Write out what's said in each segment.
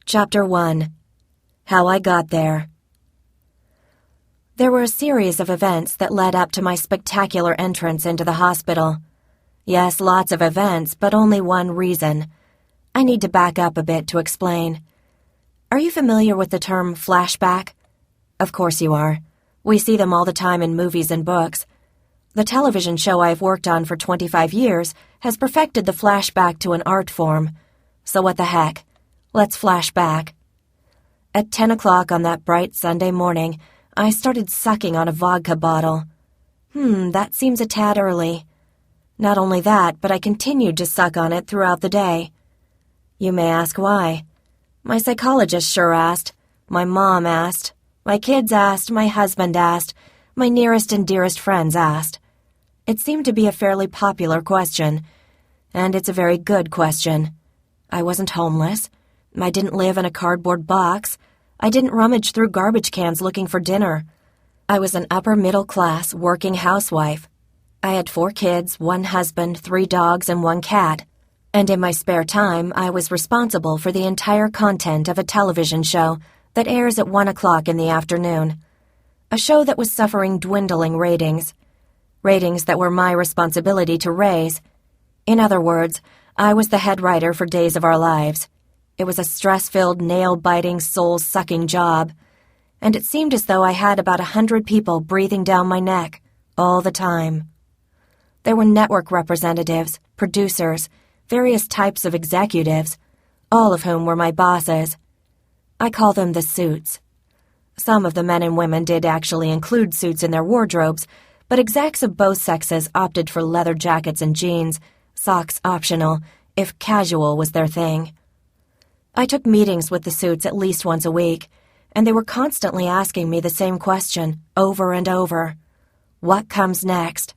Chapter 1. How I Got There. There were a series of events that led up to my spectacular entrance into the hospital. Yes, lots of events, but only one reason. I need to back up a bit to explain. Are you familiar with the term flashback? Of course you are. We see them all the time in movies and books. The television show I've worked on for 25 years has perfected the flashback to an art form. So what the heck? Let's flash back. At 10 o'clock on that bright Sunday morning, I started sucking on a vodka bottle. That seems a tad early. Not only that, but I continued to suck on it throughout the day. You may ask why. My psychologist sure asked. My mom asked. My kids asked. My husband asked. My nearest and dearest friends asked. It seemed to be a fairly popular question, and it's a very good question. I wasn't homeless. I didn't live in a cardboard box. I didn't rummage through garbage cans looking for dinner. I was an upper-middle-class working housewife. I had 4 kids, 1 husband, 3 dogs, and 1 cat. And in my spare time, I was responsible for the entire content of a television show that airs at 1 o'clock in the afternoon. A show that was suffering dwindling ratings. Ratings that were my responsibility to raise. In other words, I was the head writer for Days of Our Lives. It was a stress-filled, nail-biting, soul-sucking job. And it seemed as though I had about 100 people breathing down my neck, all the time. There were network representatives, producers, various types of executives, all of whom were my bosses. I call them the suits. Some of the men and women did actually include suits in their wardrobes, but execs of both sexes opted for leather jackets and jeans, socks optional, if casual was their thing. I took meetings with the suits at least once a week, and they were constantly asking me the same question, over and over. What comes next?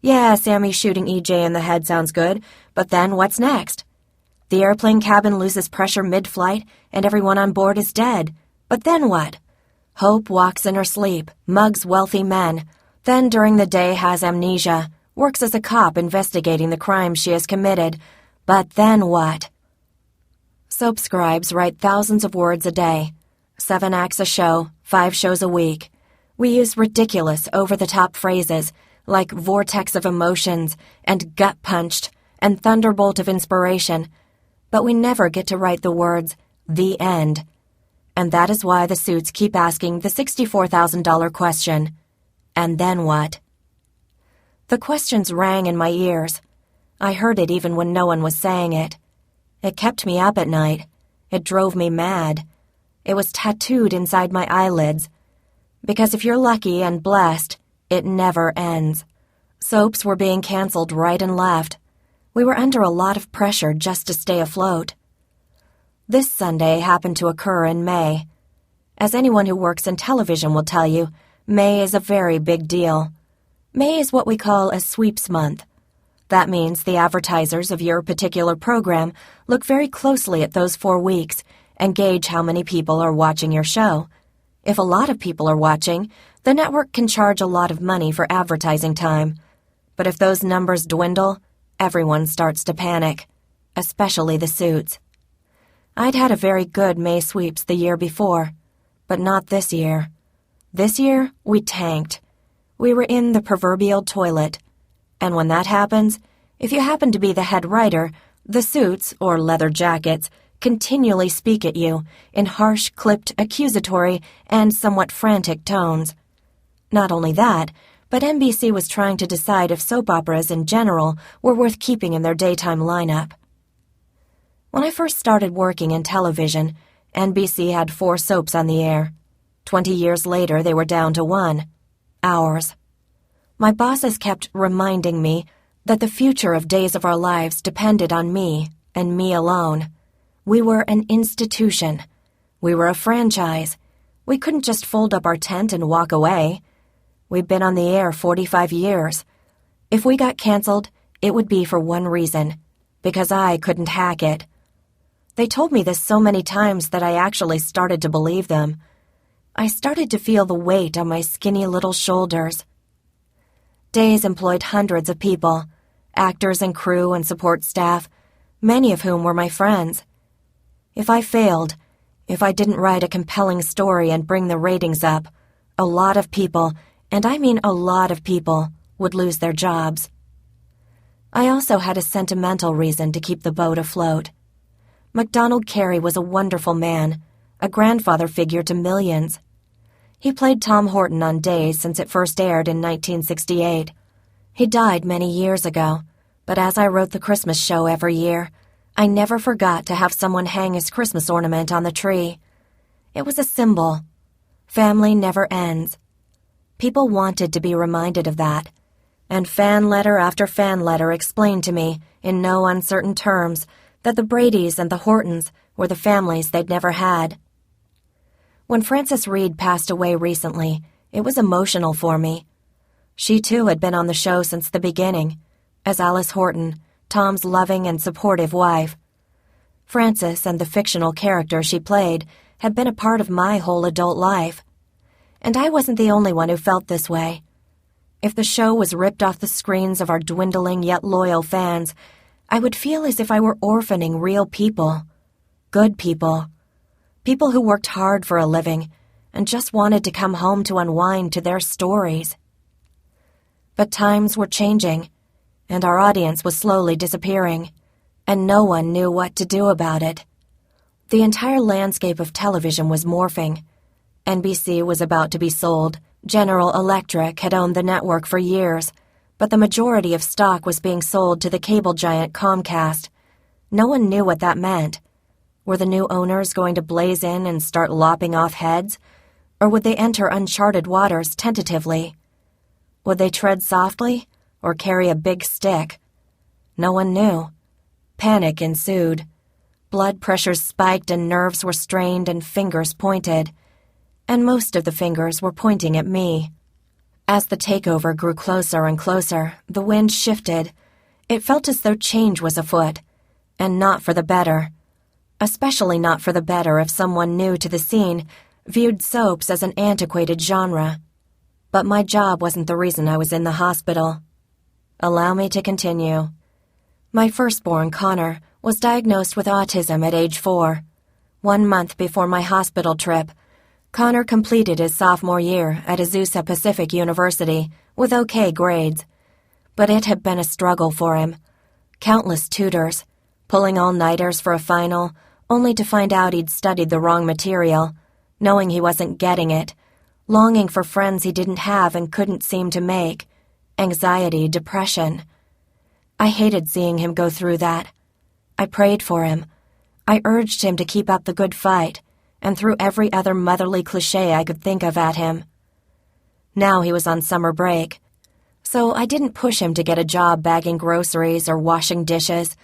Yeah, Sammy shooting EJ in the head sounds good, but then what's next? The airplane cabin loses pressure mid-flight, and everyone on board is dead. But then what? Hope walks in her sleep, mugs wealthy men, then during the day has amnesia, works as a cop investigating the crimes she has committed. But then what? Soap scribes write thousands of words a day. 7 acts a show, 5 shows a week. We use ridiculous, over-the-top phrases like vortex of emotions and gut-punched and thunderbolt of inspiration, but we never get to write the words, the end. And that is why the suits keep asking the $64,000 question. And then what? The questions rang in my ears. I heard it even when no one was saying it. It kept me up at night. It drove me mad. It was tattooed inside my eyelids. Because if you're lucky and blessed, it never ends. Soaps were being canceled right and left. We were under a lot of pressure just to stay afloat. This Sunday happened to occur in May. As anyone who works in television will tell you, May is a very big deal. May is what we call a sweeps month. That means the advertisers of your particular program look very closely at those 4 weeks and gauge how many people are watching your show. If a lot of people are watching, the network can charge a lot of money for advertising time. But if those numbers dwindle, everyone starts to panic, especially the suits. I'd had a very good May sweeps the year before, but not this year. This year, we tanked. We were in the proverbial toilet. And when that happens, if you happen to be the head writer, the suits, or leather jackets, continually speak at you in harsh, clipped, accusatory, and somewhat frantic tones. Not only that, but NBC was trying to decide if soap operas in general were worth keeping in their daytime lineup. When I first started working in television, NBC had 4 soaps on the air. 20 years later, they were down to 1. Ours. My bosses kept reminding me that the future of Days of Our Lives depended on me, and me alone. We were an institution. We were a franchise. We couldn't just fold up our tent and walk away. We'd been on the air 45 years. If we got canceled, it would be for one reason, because I couldn't hack it. They told me this so many times that I actually started to believe them. I started to feel the weight on my skinny little shoulders. Days employed hundreds of people, actors and crew and support staff, many of whom were my friends. If I failed, If I didn't write a compelling story and bring the ratings up, a lot of people, and I mean a lot of people, would lose their jobs. I also had a sentimental reason to keep the boat afloat. MacDonald Carey was a wonderful man, a grandfather figure to millions. He played Tom Horton on Days since it first aired in 1968. He died many years ago, but as I wrote the Christmas show every year, I never forgot to have someone hang his Christmas ornament on the tree. It was a symbol. Family never ends. People wanted to be reminded of that, and fan letter after fan letter explained to me, in no uncertain terms, that the Bradys and the Hortons were the families they'd never had. When Frances Reed passed away recently, it was emotional for me. She too had been on the show since the beginning, as Alice Horton, Tom's loving and supportive wife. Frances and the fictional character she played had been a part of my whole adult life. And I wasn't the only one who felt this way. If the show was ripped off the screens of our dwindling yet loyal fans, I would feel as if I were orphaning real people. Good people. People who worked hard for a living and just wanted to come home to unwind to their stories. But times were changing, and our audience was slowly disappearing, and no one knew what to do about it. The entire landscape of television was morphing. NBC was about to be sold. General Electric had owned the network for years, but the majority of stock was being sold to the cable giant Comcast. No one knew what that meant. Were the new owners going to blaze in and start lopping off heads, or would they enter uncharted waters tentatively? Would they tread softly, or carry a big stick? No one knew. Panic ensued. Blood pressures spiked and nerves were strained and fingers pointed. And most of the fingers were pointing at me. As the takeover grew closer and closer, the wind shifted. It felt as though change was afoot, and not for the better. Especially not for the better if someone new to the scene viewed soaps as an antiquated genre. But my job wasn't the reason I was in the hospital. Allow me to continue. My firstborn, Connor, was diagnosed with autism at age 4. 1 month before my hospital trip, Connor completed his sophomore year at Azusa Pacific University with okay grades. But it had been a struggle for him. Countless tutors, pulling all-nighters for a final, only to find out he'd studied the wrong material, knowing he wasn't getting it, longing for friends he didn't have and couldn't seem to make, anxiety, depression. I hated seeing him go through that. I prayed for him. I urged him to keep up the good fight, and threw every other motherly cliché I could think of at him. Now he was on summer break, so I didn't push him to get a job bagging groceries or washing dishes,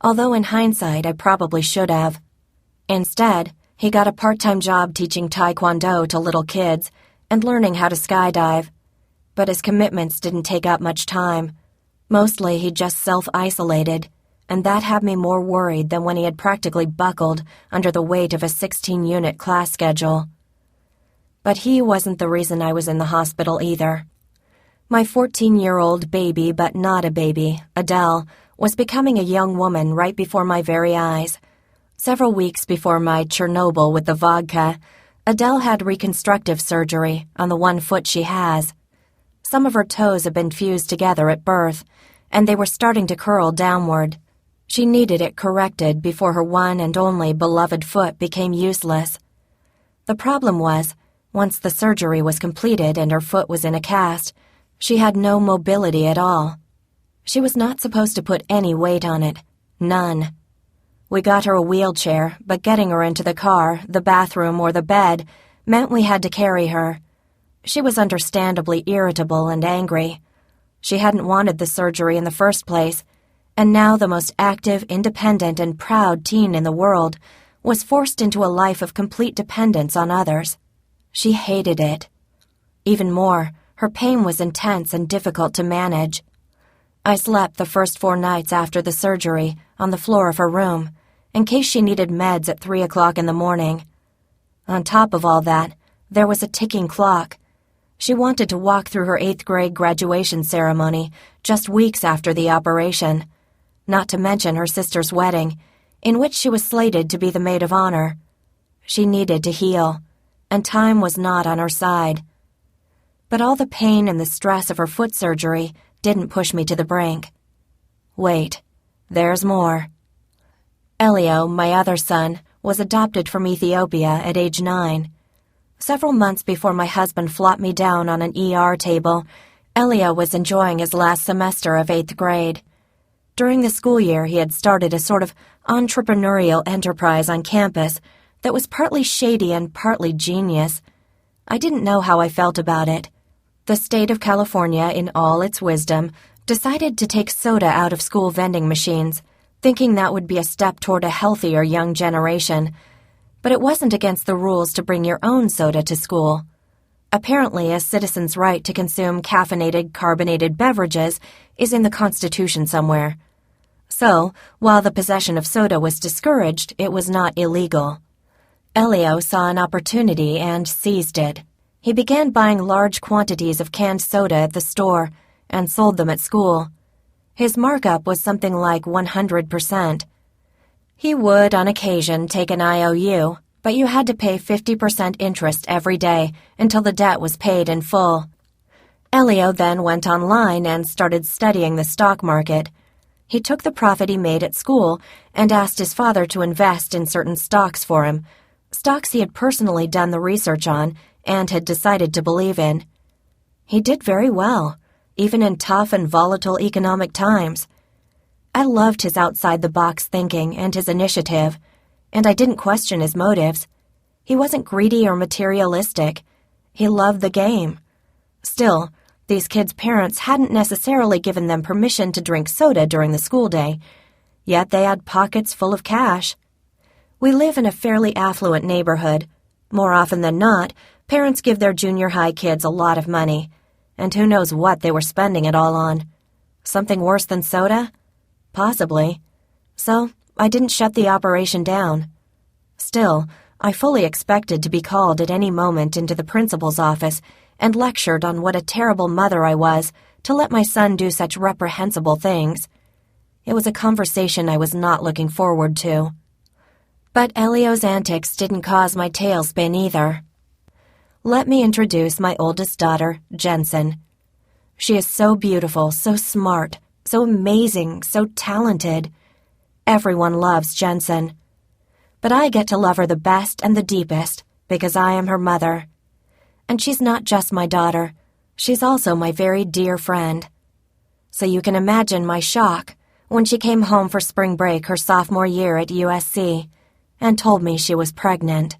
although in hindsight I probably should have. Instead, he got a part-time job teaching Taekwondo to little kids and learning how to skydive. But his commitments didn't take up much time. Mostly he just self-isolated, and that had me more worried than when he had practically buckled under the weight of a 16-unit class schedule. But he wasn't the reason I was in the hospital either. My 14-year-old baby, but not a baby, Adele, was becoming a young woman right before my very eyes. Several weeks before my Chernobyl with the vodka, Adele had reconstructive surgery on the one foot she has. Some of her toes had been fused together at birth, and they were starting to curl downward. She needed it corrected before her one and only beloved foot became useless. The problem was, once the surgery was completed and her foot was in a cast, she had no mobility at all. She was not supposed to put any weight on it. None. We got her a wheelchair, but getting her into the car, the bathroom, or the bed meant we had to carry her. She was understandably irritable and angry. She hadn't wanted the surgery in the first place, and now the most active, independent, and proud teen in the world was forced into a life of complete dependence on others. She hated it. Even more, her pain was intense and difficult to manage. I slept the first 4 nights after the surgery on the floor of her room, in case she needed meds at 3 o'clock in the morning. On top of all that, there was a ticking clock. She wanted to walk through her 8th grade graduation ceremony just weeks after the operation, not to mention her sister's wedding, in which she was slated to be the maid of honor. She needed to heal, and time was not on her side. But all the pain and the stress of her foot surgery didn't push me to the brink. Wait, there's more. Elio, my other son, was adopted from Ethiopia at age 9. Several months before my husband flopped me down on an ER table, Elio was enjoying his last semester of 8th grade. During the school year, he had started a sort of entrepreneurial enterprise on campus that was partly shady and partly genius. I didn't know how I felt about it. The state of California, in all its wisdom, decided to take soda out of school vending machines, thinking that would be a step toward a healthier young generation. But it wasn't against the rules to bring your own soda to school. Apparently, a citizen's right to consume caffeinated, carbonated beverages is in the Constitution somewhere. So, while the possession of soda was discouraged, it was not illegal. Elio saw an opportunity and seized it. He began buying large quantities of canned soda at the store and sold them at school. His markup was something like 100%. He would, on occasion, take an IOU, but you had to pay 50% interest every day until the debt was paid in full. Elio then went online and started studying the stock market. He took the profit he made at school and asked his father to invest in certain stocks for him, stocks he had personally done the research on and had decided to believe in. He did very well, even in tough and volatile economic times. I loved his outside-the-box thinking and his initiative, and I didn't question his motives. He wasn't greedy or materialistic. He loved the game. Still, these kids' parents hadn't necessarily given them permission to drink soda during the school day, yet they had pockets full of cash. We live in a fairly affluent neighborhood. More often than not, parents give their junior high kids a lot of money, and who knows what they were spending it all on. Something worse than soda? Possibly. So, I didn't shut the operation down. Still, I fully expected to be called at any moment into the principal's office and lectured on what a terrible mother I was to let my son do such reprehensible things. It was a conversation I was not looking forward to. But Elio's antics didn't cause my tailspin either. Let me introduce my oldest daughter, Jensen. She is so beautiful, so smart, so amazing, so talented. Everyone loves Jensen. But I get to love her the best and the deepest because I am her mother. And she's not just my daughter. She's also my very dear friend. So you can imagine my shock when she came home for spring break her sophomore year at USC and told me she was pregnant.